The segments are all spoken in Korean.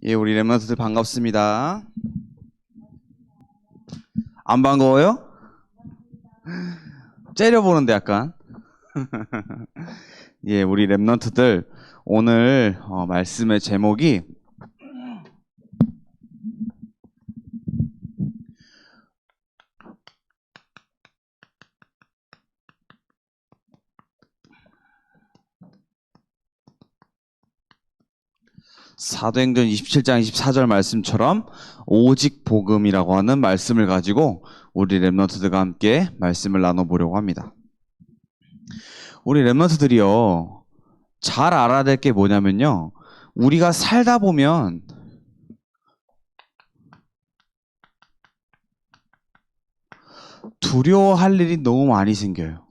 예, 우리 랩런트들 반갑습니다. 안 반가워요? 째려보는데 약간. 예, 우리 랩런트들 오늘 말씀의 제목이 사도행전 27장 24절 말씀처럼 오직 복음이라고 하는 말씀을 가지고 우리 랩런트들과 함께 말씀을 나눠보려고 합니다. 우리 랩런트들이요, 잘 알아야 될 게 뭐냐면요, 우리가 살다 보면 두려워할 일이 너무 많이 생겨요.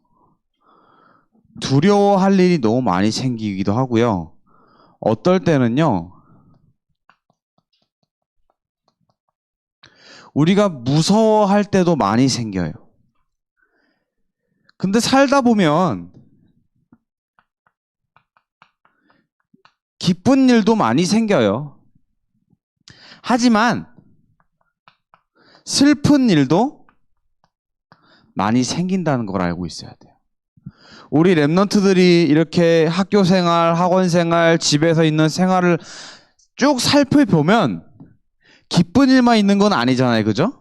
두려워할 일이 너무 많이 생기기도 하고요. 어떨 때는요, 우리가 무서워할 때도 많이 생겨요. 근데 살다 보면 기쁜 일도 많이 생겨요. 하지만 슬픈 일도 많이 생긴다는 걸 알고 있어야 돼요. 우리 랩런트들이 이렇게 학교 생활, 학원 생활, 집에서 있는 생활을 쭉 살펴보면 기쁜 일만 있는 건 아니잖아요. 그죠?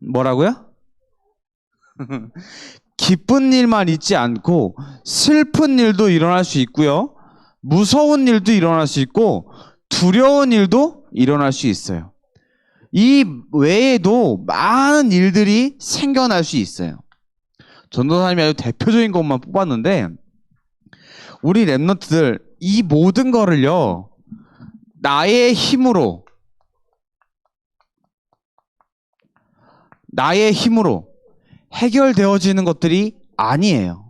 뭐라고요? 기쁜 일만 있지 않고 슬픈 일도 일어날 수 있고요. 무서운 일도 일어날 수 있고 두려운 일도 일어날 수 있어요. 이 외에도 많은 일들이 생겨날 수 있어요. 전도사님이 아주 대표적인 것만 뽑았는데 우리 랩런트들 이 모든 거를요, 나의 힘으로 해결되어지는 것들이 아니에요.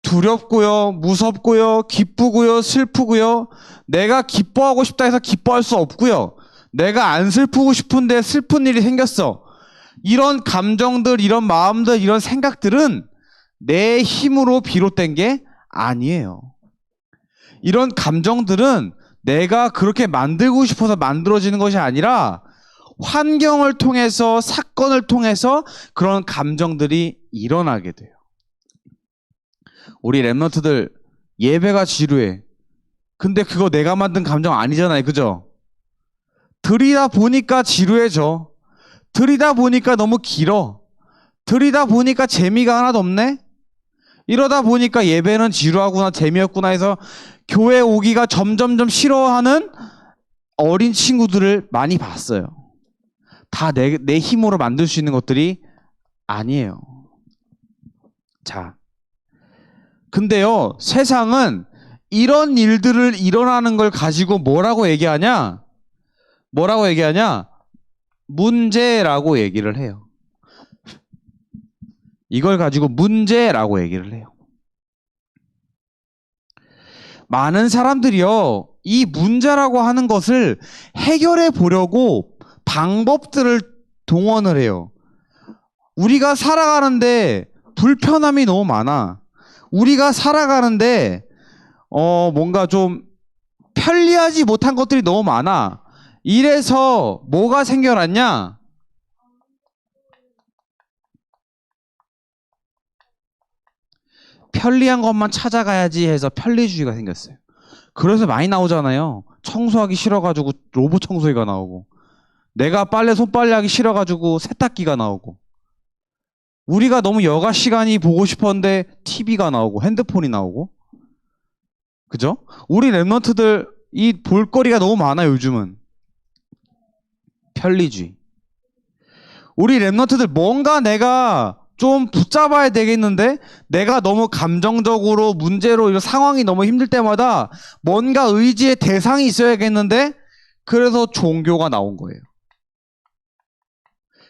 두렵고요, 무섭고요, 기쁘고요, 슬프고요, 내가 기뻐하고 싶다 해서 기뻐할 수 없고요, 내가 안 슬프고 싶은데 슬픈 일이 생겼어. 이런 감정들, 이런 마음들, 이런 생각들은 내 힘으로 비롯된 게 아니에요. 이런 감정들은 내가 그렇게 만들고 싶어서 만들어지는 것이 아니라 환경을 통해서, 사건을 통해서 그런 감정들이 일어나게 돼요. 우리 랩런트들 예배가 지루해. 근데 그거 내가 만든 감정 아니잖아요. 그죠? 들이다 보니까 지루해져. 들이다 보니까 너무 길어. 들이다 보니까 재미가 하나도 없네? 이러다 보니까 예배는 지루하구나, 재미없구나 해서 교회 오기가 점점점 싫어하는 어린 친구들을 많이 봤어요. 다 내 힘으로 만들 수 있는 것들이 아니에요. 자, 근데요, 세상은 이런 일들을 일어나는 걸 가지고 뭐라고 얘기하냐? 문제라고 얘기를 해요. 이걸 가지고 문제라고 얘기를 해요. 많은 사람들이요, 이 문제라고 하는 것을 해결해 보려고 방법들을 동원을 해요. 우리가 살아가는데 불편함이 너무 많아. 우리가 살아가는데 뭔가 좀 편리하지 못한 것들이 너무 많아. 이래서 뭐가 생겨났냐? 편리한 것만 찾아가야지 해서 편리주의가 생겼어요. 그래서 많이 나오잖아요. 청소하기 싫어가지고 로봇 청소기가 나오고, 내가 손빨래 하기 싫어가지고 세탁기가 나오고, 우리가 너무 여가 시간이 보고 싶었는데 TV가 나오고 핸드폰이 나오고. 그죠? 우리 랩런트들 이 볼거리가 너무 많아요. 요즘은 편리주의. 우리 랩런트들 뭔가 내가 좀 붙잡아야 되겠는데 내가 너무 감정적으로 문제로 이런 상황이 너무 힘들 때마다 뭔가 의지의 대상이 있어야겠는데 그래서 종교가 나온 거예요.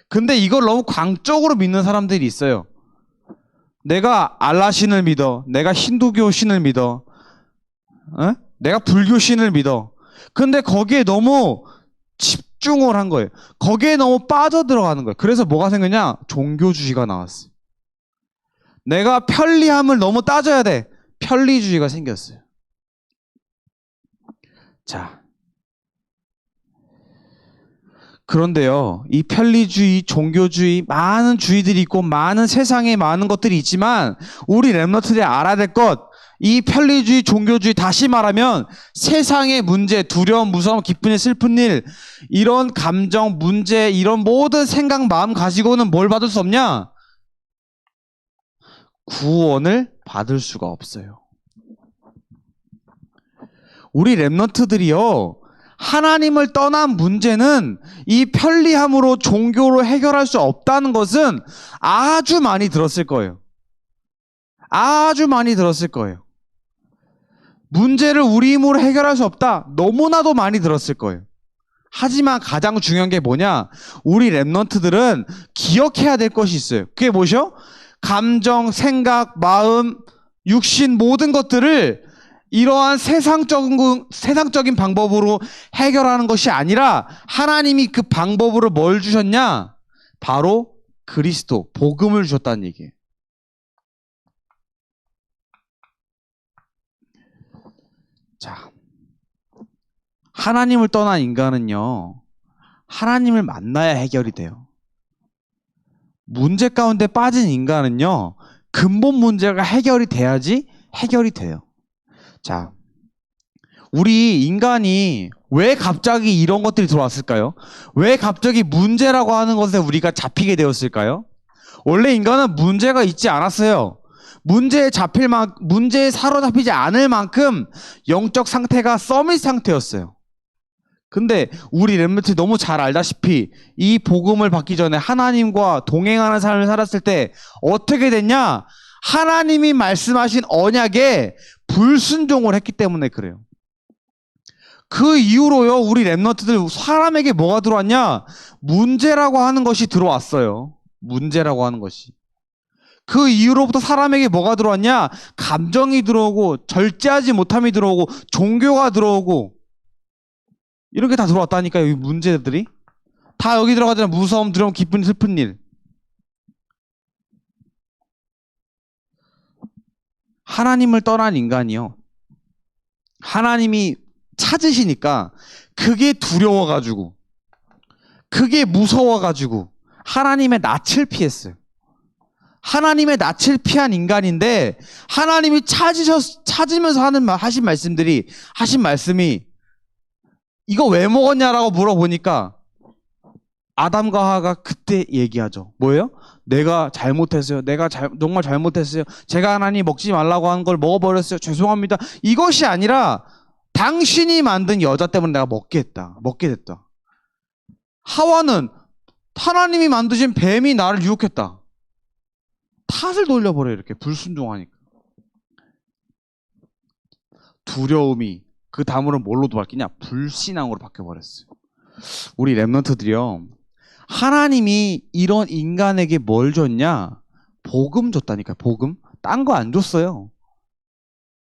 근데 이걸 너무 광적으로 믿는 사람들이 있어요. 내가 알라 신을 믿어. 내가 힌두교 신을 믿어. 내가 불교 신을 믿어. 근데 거기에 너무 집중을 한 거예요. 거기에 너무 빠져들어가는 거예요. 그래서 뭐가 생겼냐? 종교주의가 나왔어요. 내가 편리함을 너무 따져야 돼. 편리주의가 생겼어요. 자, 그런데요, 이 편리주의, 종교주의, 많은 주의들이 있고 많은 세상에 많은 것들이 있지만 우리 렘넌트들이 알아야 될 것, 이 편리주의, 종교주의, 다시 말하면 세상의 문제, 두려움, 무서움, 기쁜 일, 슬픈 일, 이런 감정, 문제, 이런 모든 생각, 마음 가지고는 뭘 받을 수 없냐? 구원을 받을 수가 없어요. 우리 렘넌트들이요, 하나님을 떠난 문제는 이 편리함으로 종교로 해결할 수 없다는 것은 아주 많이 들었을 거예요. 아주 많이 들었을 거예요. 문제를 우리 힘으로 해결할 수 없다. 너무나도 많이 들었을 거예요. 하지만 가장 중요한 게 뭐냐? 우리 렘넌트들은 기억해야 될 것이 있어요. 그게 뭐죠? 감정, 생각, 마음, 육신 모든 것들을 이러한 세상적인 방법으로 해결하는 것이 아니라 하나님이 그 방법으로 뭘 주셨냐? 바로 그리스도, 복음을 주셨다는 얘기예요. 자, 하나님을 떠난 인간은요, 하나님을 만나야 해결이 돼요. 문제 가운데 빠진 인간은요, 근본 문제가 해결이 돼야지 해결이 돼요. 자, 우리 인간이 왜 갑자기 이런 것들이 들어왔을까요? 왜 갑자기 문제라고 하는 것에 우리가 잡히게 되었을까요? 원래 인간은 문제가 있지 않았어요. 문제에 사로잡히지 않을 만큼 영적 상태가 서밋 상태였어요. 근데 우리 렘넌트 너무 잘 알다시피 이 복음을 받기 전에 하나님과 동행하는 삶을 살았을 때 어떻게 됐냐? 하나님이 말씀하신 언약에 불순종을 했기 때문에 그래요. 그 이후로요, 우리 렘넌트들 사람에게 뭐가 들어왔냐? 문제라고 하는 것이 들어왔어요. 문제라고 하는 것이. 그 이후로부터 사람에게 뭐가 들어왔냐? 감정이 들어오고 절제하지 못함이 들어오고 종교가 들어오고 이렇게 다 들어왔다니까요. 이 문제들이 다 여기 들어가잖아요. 무서움, 두려움, 기쁜 일, 슬픈 일. 하나님을 떠난 인간이요, 하나님이 찾으시니까 그게 두려워가지고 그게 무서워가지고 하나님의 낯을 피했어요. 하나님의 낯을 피한 인간인데 하나님이 찾으면서 하신 말씀이 이거 왜 먹었냐라고 물어보니까 아담과 하와가 그때 얘기하죠. 뭐예요? 내가 잘못했어요. 정말 잘못했어요. 제가 하나님 먹지 말라고 한 걸 먹어버렸어요. 죄송합니다. 이것이 아니라 당신이 만든 여자 때문에 내가 먹게 됐다. 하와는 하나님이 만드신 뱀이 나를 유혹했다. 탓을 돌려버려요. 이렇게 불순종하니까. 두려움이 그 다음으로 뭘로 바뀌냐? 불신앙으로 바뀌어버렸어요. 우리 렘넌트들이요, 하나님이 이런 인간에게 뭘 줬냐? 복음 줬다니까요. 복음. 딴 거 안 줬어요.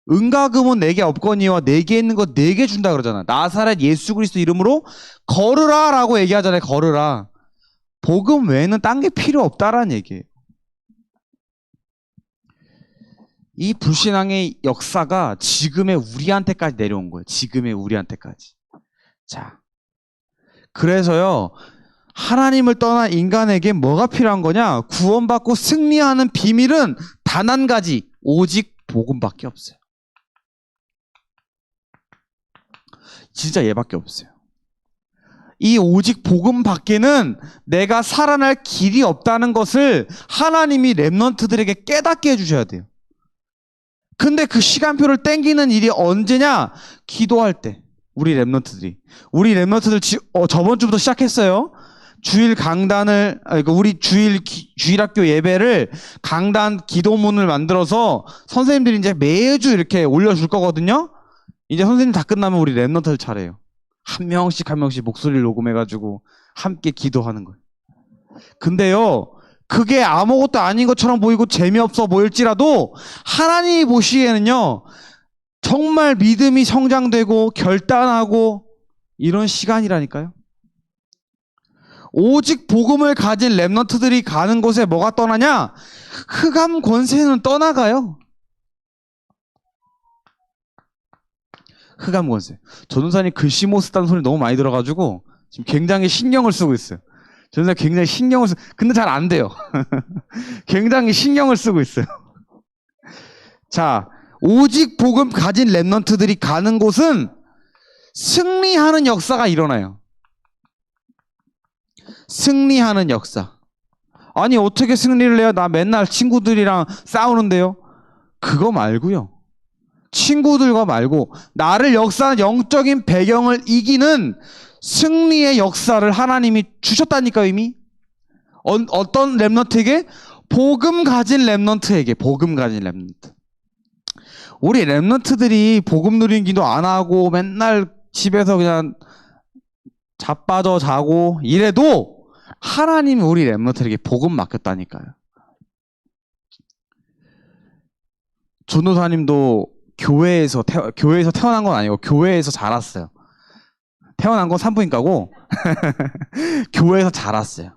은과 금은 내게 없거니와 내게 있는 거 내게 준다 그러잖아. 나사렛 예수 그리스도 이름으로 걸으라 라고 얘기하잖아요. 걸으라. 복음 외에는 딴 게 필요 없다라는 얘기예요. 이 불신앙의 역사가 지금의 우리한테까지 내려온 거예요. 지금의 우리한테까지. 자, 그래서요, 하나님을 떠난 인간에게 뭐가 필요한 거냐? 구원받고 승리하는 비밀은 단 한 가지, 오직 복음밖에 없어요. 진짜 얘밖에 없어요. 이 오직 복음 밖에는 내가 살아날 길이 없다는 것을 하나님이 렘넌트들에게 깨닫게 해주셔야 돼요. 근데 그 시간표를 땡기는 일이 언제냐? 기도할 때. 우리 렘넌트들 저번 주부터 시작했어요. 주일 강단을, 우리 주일학교 예배를 강단 기도문을 만들어서 선생님들이 이제 매주 이렇게 올려줄 거거든요. 이제 선생님 다 끝나면 우리 렘넌트들 차례예요. 한 명씩 목소리를 녹음해가지고 함께 기도하는 거예요. 근데요, 그게 아무것도 아닌 것처럼 보이고 재미없어 보일지라도 하나님이 보시기에는요, 정말 믿음이 성장되고 결단하고 이런 시간이라니까요. 오직 복음을 가진 렘넌트들이 가는 곳에 뭐가 떠나냐? 흑암 권세는 떠나가요. 흑암 권세. 전도사님 글씨 못 쓰다는 소리 너무 많이 들어가지고 지금 굉장히 신경을 쓰고 있어요. 전도사 굉장히 신경을 근데 잘 안 돼요. 굉장히 신경을 쓰고 있어요. 자, 오직 복음 가진 렘넌트들이 가는 곳은 승리하는 역사가 일어나요. 승리하는 역사. 아니 어떻게 승리를 해요? 나 맨날 친구들이랑 싸우는데요. 그거 말고요. 친구들과 말고 나를 역사하는 영적인 배경을 이기는 승리의 역사를 하나님이 주셨다니까 이미. 어떤 렘넌트에게? 복음 가진 렘넌트에게. 복음 가진 렘넌트. 우리 렘넌트들이 복음 누리는 기도 안 하고 맨날 집에서 그냥 자빠져 자고 이래도 하나님이 우리 렘넌트에게 복음 맡겼다니까요. 전도사님도 교회에서 태어난 건 아니고 교회에서 자랐어요. 태어난 건 산부인과고 교회에서 자랐어요.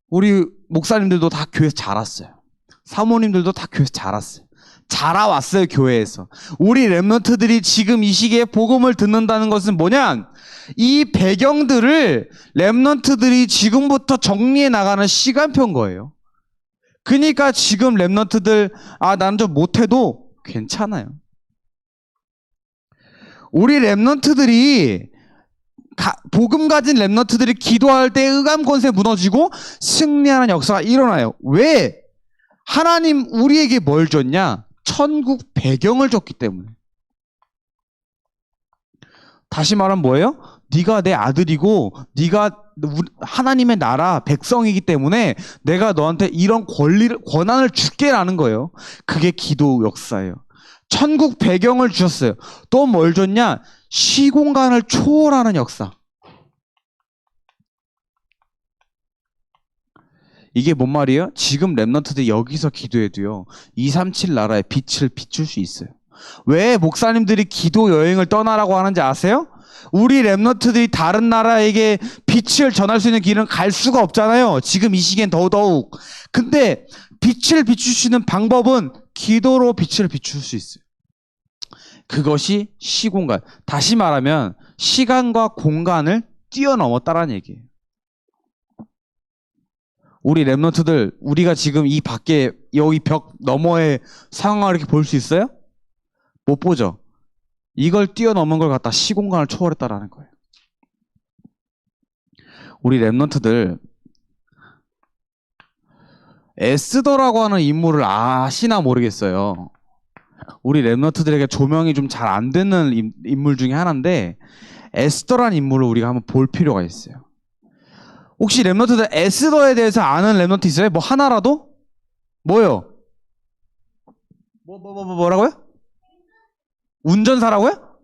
우리 목사님들도 다 교회에서 자랐어요. 사모님들도 다 교회에서 자랐어요. 자라왔어요, 교회에서. 우리 렘넌트들이 지금 이 시기에 복음을 듣는다는 것은 뭐냐? 이 배경들을 렘넌트들이 지금부터 정리해 나가는 시간표인 거예요. 그러니까 지금 렘넌트들, 나는 좀 못해도 괜찮아요. 우리 렘넌트들이 복음 가진 렘넌트들이 기도할 때 흑암 권세 무너지고 승리하는 역사가 일어나요. 왜? 하나님 우리에게 뭘 줬냐? 천국 배경을 줬기 때문에. 다시 말하면 뭐예요? 네가 내 아들이고 네가 하나님의 나라 백성이기 때문에 내가 너한테 이런 권한을 줄게라는 거예요. 그게 기도 역사예요. 천국 배경을 주셨어요. 또 뭘 줬냐? 시공간을 초월하는 역사. 이게 뭔 말이에요? 지금 렘넌트들이 여기서 기도해도요 237 나라의 빛을 비출 수 있어요. 왜 목사님들이 기도 여행을 떠나라고 하는지 아세요? 우리 렘넌트들이 다른 나라에게 빛을 전할 수 있는 길은 갈 수가 없잖아요. 지금 이 시기엔 더더욱. 근데 빛을 비출 수 있는 방법은 기도로 빛을 비출 수 있어요. 그것이 시공간. 다시 말하면 시간과 공간을 뛰어넘었다라는 얘기예요. 우리 렘넌트들, 우리가 지금 이 밖에 여기 벽 너머의 상황을 이렇게 볼 수 있어요? 못 보죠. 이걸 뛰어넘은 걸 갖다 시공간을 초월했다라는 거예요. 우리 렘넌트들 에스더라고 하는 인물을 아시나 모르겠어요. 우리 렘넌트들에게 조명이 좀 잘 안 되는 인물 중에 하나인데 에스더라는 인물을 우리가 한번 볼 필요가 있어요. 혹시 렘넌트들 에스더에 대해서 아는 렘넌트 있어요? 뭐 하나라도? 뭐요? 뭐라고요? 운전사라고요?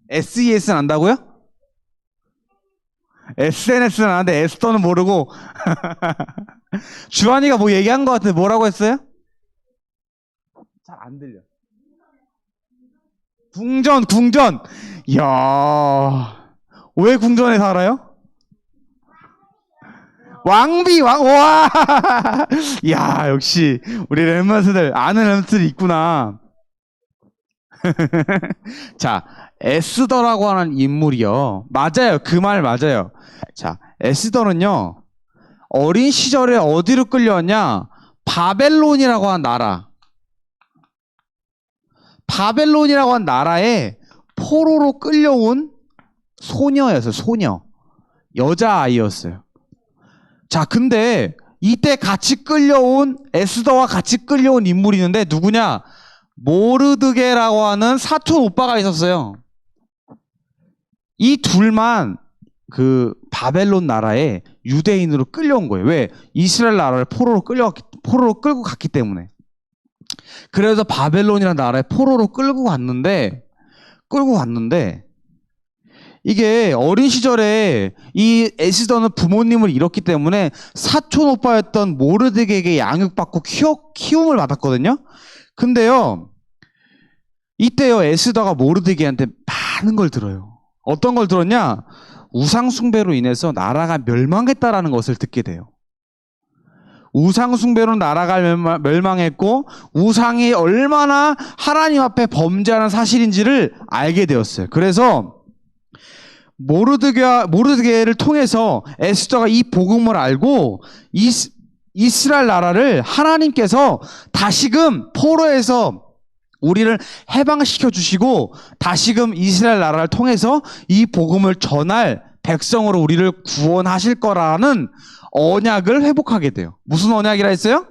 SES는 안다고요? SNS는 아는데 에스더는 모르고 주한이가 뭐 얘기한 것 같은데 뭐라고 했어요? 잘 안 들려. 궁전. 이야, 왜 궁전에 살아요? 와! 야, 역시 우리 렘넌트들 아는 렘넌트들이 있구나. 자, 에스더라고 하는 인물이요. 맞아요. 그 말 맞아요. 자, 에스더는요. 어린 시절에 어디로 끌려왔냐? 바벨론이라고 하는 나라. 바벨론이라고 하는 나라에 포로로 끌려온 소녀였어요. 소녀. 여자아이였어요. 자, 근데 이때 같이 끌려온 에스더와 같이 끌려온 인물이 있는데 누구냐? 모르드게라고 하는 사촌 오빠가 있었어요. 이 둘만 그 바벨론 나라에 유대인으로 끌려온 거예요. 왜? 이스라엘 나라를 포로로 끌고 갔기 때문에. 그래서 바벨론이라는 나라에 포로로 끌고 갔는데 이게 어린 시절에 이 에스더는 부모님을 잃었기 때문에 사촌 오빠였던 모르드게에게 양육받고 키움을 받았거든요. 근데요, 이때요 에스더가 모르드게한테 많은 걸 들어요. 어떤 걸 들었냐? 우상 숭배로 인해서 나라가 멸망했다라는 것을 듣게 돼요. 우상 숭배로 나라가 멸망했고 우상이 얼마나 하나님 앞에 범죄하는 사실인지를 알게 되었어요. 그래서 모르드게를 통해서 에스더가 이 복음을 알고 이스라엘 나라를 하나님께서 다시금 포로에서 우리를 해방시켜 주시고 다시금 이스라엘 나라를 통해서 이 복음을 전할 백성으로 우리를 구원하실 거라는 언약을 회복하게 돼요. 무슨 언약이라 했어요?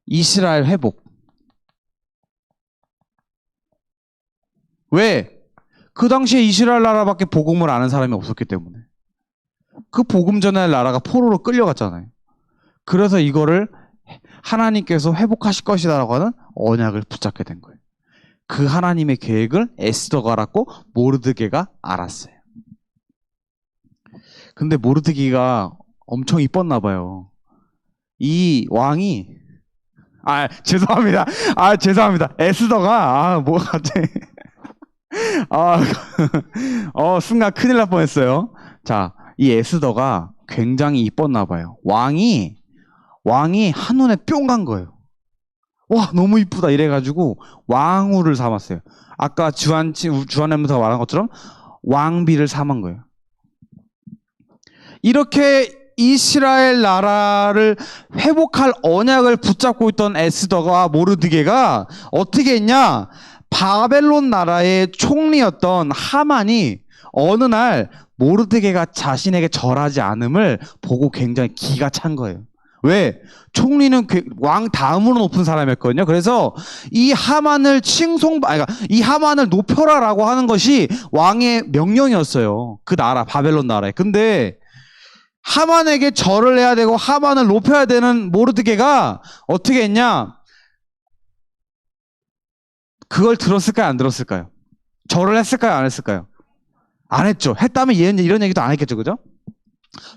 이스라엘 회복. 왜? 그 당시에 이스라엘 나라밖에 복음을 아는 사람이 없었기 때문에. 그 복음 전할 나라가 포로로 끌려갔잖아요. 그래서 이거를 하나님께서 회복하실 것이다라고 하는 언약을 붙잡게 된 거예요. 그 하나님의 계획을 에스더가 알았고 모르드게가 알았어요. 근데 모르드게가 엄청 이뻤나 봐요. 이 왕이 죄송합니다. 죄송합니다. 에스더가 뭐 갑자기 순간 큰일 날 뻔했어요. 자, 이 에스더가 굉장히 이뻤나 봐요. 왕이 한눈에 뿅 간 거예요. 와, 너무 이쁘다 이래가지고 왕후를 삼았어요. 아까 주한님부터 말한 것처럼 왕비를 삼은 거예요. 이렇게 이스라엘 나라를 회복할 언약을 붙잡고 있던 에스더가 모르드게가 어떻게 했냐? 바벨론 나라의 총리였던 하만이 어느 날 모르드게가 자신에게 절하지 않음을 보고 굉장히 기가 찬 거예요. 왜? 총리는 왕 다음으로 높은 사람이었거든요. 그래서 이 하만을 이 하만을 높여라라고 하는 것이 왕의 명령이었어요. 그 나라, 바벨론 나라에. 근데 하만에게 절을 해야 되고 하만을 높여야 되는 모르드게가 어떻게 했냐? 그걸 들었을까요? 안 들었을까요? 절을 했을까요? 안 했을까요? 안 했죠. 했다면 얘는 이런 얘기도 안 했겠죠. 그죠?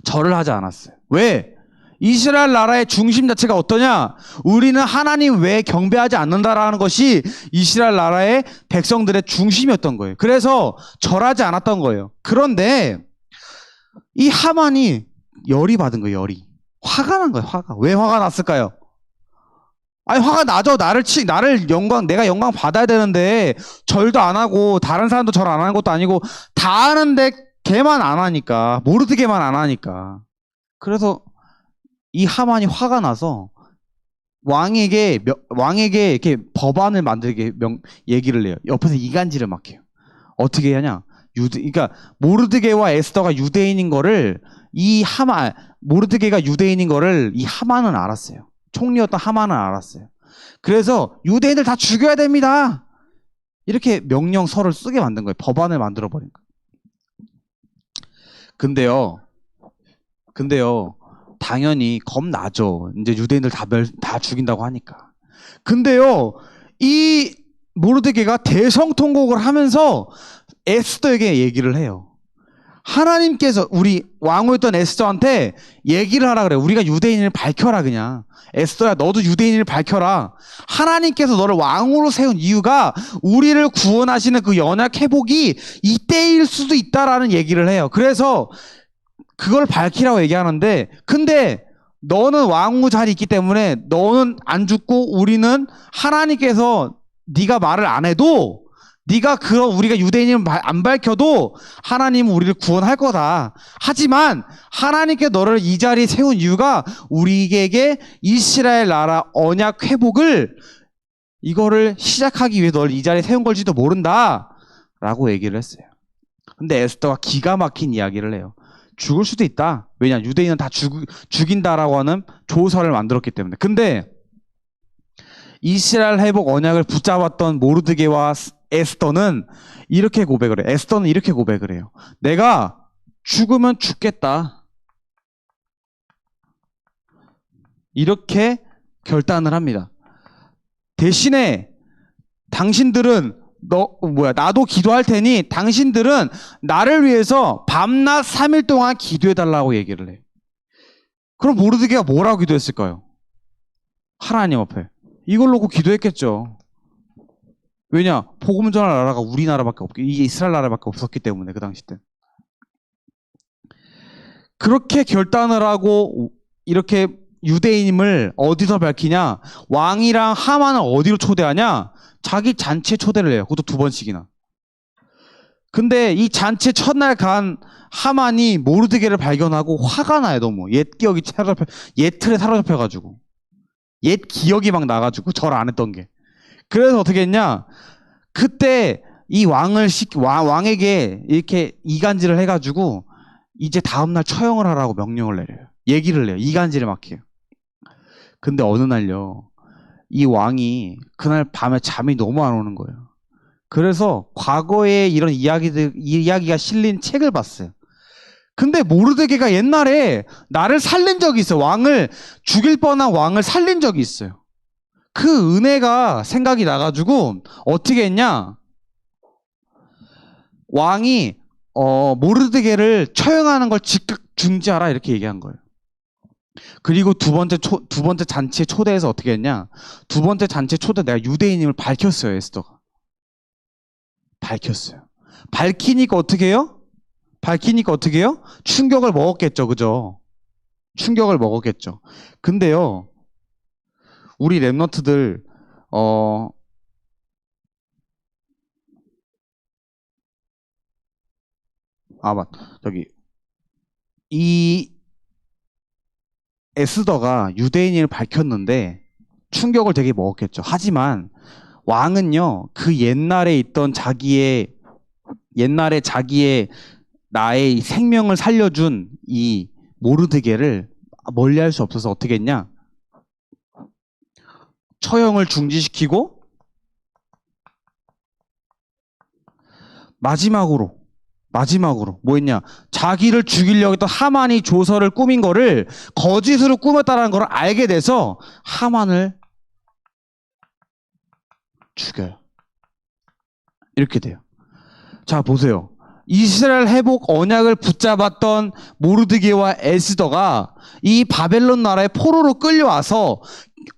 절을 하지 않았어요. 왜? 이스라엘 나라의 중심 자체가 어떠냐? 우리는 하나님 외에 경배하지 않는다라는 것이 이스라엘 나라의 백성들의 중심이었던 거예요. 그래서 절하지 않았던 거예요. 그런데 이 하만이 열이 받은 거예요. 열이. 화가 난 거예요. 화가. 왜 화가 났을까요? 화가 나죠. 내가 영광 받아야 되는데 절도 안 하고 다른 사람도 절 안 하는 것도 아니고 다 하는데 걔만 안 하니까, 모르드게만 안 하니까. 그래서 이 하만이 화가 나서 왕에게 이렇게 법안을 만들게 얘기를 해요. 옆에서 이간질을 막 해요. 어떻게 하냐? 그러니까 모르드게와 에스더가 유대인인 거를 모르드게가 유대인인 거를 이 하만은 알았어요. 총리였던 하만은 알았어요. 그래서 유대인들 다 죽여야 됩니다. 이렇게 명령서를 쓰게 만든 거예요. 법안을 만들어 버린 거예요. 근데요. 당연히 겁나죠. 이제 유대인들 다 죽인다고 하니까. 근데요, 이 모르드게가 대성통곡을 하면서 에스더에게 얘기를 해요. 하나님께서 우리 왕후였던 에스더한테 얘기를 하라 그래요. 우리가 유대인을 밝혀라 그냥. 에스더야, 너도 유대인을 밝혀라. 하나님께서 너를 왕으로 세운 이유가 우리를 구원하시는 그 연약 회복이 이때일 수도 있다라는 얘기를 해요. 그래서 그걸 밝히라고 얘기하는데, 근데 너는 왕후 자리 있기 때문에 너는 안 죽고 우리는 하나님께서 네가 말을 안 해도 우리가 유대인을 안 밝혀도 하나님은 우리를 구원할 거다. 하지만 하나님께 너를 이 자리에 세운 이유가 우리에게 이스라엘 나라 언약 회복을 이거를 시작하기 위해 너를 이 자리에 세운 걸지도 모른다 라고 얘기를 했어요. 근데 에스더가 기가 막힌 이야기를 해요. 죽을 수도 있다. 왜냐? 유대인은 다 죽인다라고 하는 조서를 만들었기 때문에. 근데 이스라엘 회복 언약을 붙잡았던 모르드게와 에스더는 이렇게 고백을 해요. 에스더는 이렇게 고백을 해요. 내가 죽으면 죽겠다. 이렇게 결단을 합니다. 대신에 당신들은 나도 기도할 테니 당신들은 나를 위해서 밤낮 3일 동안 기도해달라고 얘기를 해요. 그럼 모르드게가 뭐라고 기도했을까요? 하나님 앞에. 이걸 놓고 기도했겠죠. 왜냐? 복음 전할 나라가 우리나라밖에 이게 이스라엘 나라밖에 없었기 때문에 그 당시 때. 그렇게 결단을 하고 이렇게 유대인임을 어디서 밝히냐? 왕이랑 하만을 어디로 초대하냐? 자기 잔치에 초대를 해요. 그것도 2번씩이나. 근데 이 잔치 첫날 간 하만이 모르드게를 발견하고 화가 나요. 너무 옛 기억이 옛 틀에 사로잡혀가지고 옛 기억이 막 나가지고 절 안 했던 게. 그래서 어떻게 했냐? 그때 이 왕에게 이렇게 이간질을 해가지고 이제 다음날 처형을 하라고 명령을 내려요. 얘기를 해요. 이간질을 막 해요. 근데 어느 날요, 이 왕이 그날 밤에 잠이 너무 안 오는 거예요. 그래서 과거에 이런 이야기가 실린 책을 봤어요. 근데 모르드게가 옛날에 나를 살린 적이 있어요. 왕을 죽일 뻔한 왕을 살린 적이 있어요. 그 은혜가 생각이 나가지고 어떻게 했냐? 왕이 모르드게를 처형하는 걸 즉각 중지하라 이렇게 얘기한 거예요. 그리고 두 번째 잔치에 초대해서 어떻게 했냐? 2번째 잔치에 초대 내가 유대인임을 밝혔어요. 에스더가. 밝혔어요. 밝히니까 어떻게 해요? 충격을 먹었겠죠. 그죠? 충격을 먹었겠죠. 근데요, 우리 랩런트들 이 에스더가 유대인임을 밝혔는데 충격을 되게 먹었겠죠. 하지만 왕은요, 그 옛날에 자기의 나의 생명을 살려준 이 모르드게를 멀리할 수 없어서 어떻게 했냐? 처형을 중지시키고 마지막으로 뭐 했냐? 자기를 죽이려고 했던 하만이 조서를 꾸민 거를 거짓으로 꾸몄다는 걸 알게 돼서 하만을 죽여요. 이렇게 돼요. 자, 보세요. 이스라엘 회복 언약을 붙잡았던 모르드게와 에스더가 이 바벨론 나라의 포로로 끌려와서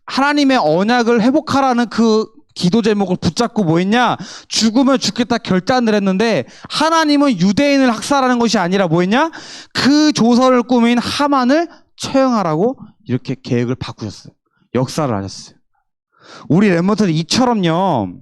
하나님의 언약을 회복하라는 그 기도 제목을 붙잡고 뭐 했냐? 죽으면 죽겠다 결단을 했는데 하나님은 유대인을 학살하는 것이 아니라 뭐 했냐? 그 조서를 꾸민 하만을 처형하라고 이렇게 계획을 바꾸셨어요. 역사를 하셨어요. 우리 랩런트들 이처럼요.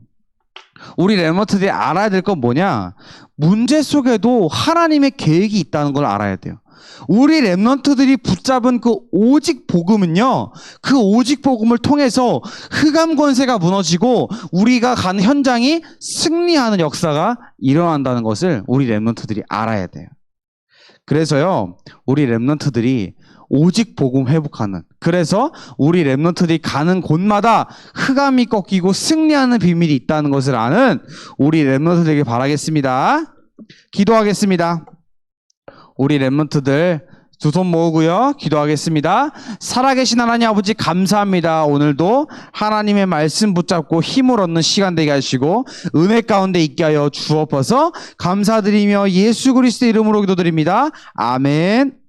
우리 랩런트들이 알아야 될 건 뭐냐? 문제 속에도 하나님의 계획이 있다는 걸 알아야 돼요. 우리 랩런트들이 붙잡은 그 오직 복음은요, 그 오직 복음을 통해서 흑암 권세가 무너지고 우리가 가는 현장이 승리하는 역사가 일어난다는 것을 우리 랩런트들이 알아야 돼요. 그래서요, 우리 랩런트들이 오직 복음 회복하는, 그래서 우리 랩런트들이 가는 곳마다 흑암이 꺾이고 승리하는 비밀이 있다는 것을 아는 우리 랩런트들에게 바라겠습니다. 기도하겠습니다. 우리 랩런트들 두 손 모으고요, 기도하겠습니다. 살아계신 하나님 아버지 감사합니다. 오늘도 하나님의 말씀 붙잡고 힘을 얻는 시간 되게 하시고 은혜 가운데 있게 하여 주옵소서. 감사드리며 예수 그리스도의 이름으로 기도드립니다. 아멘.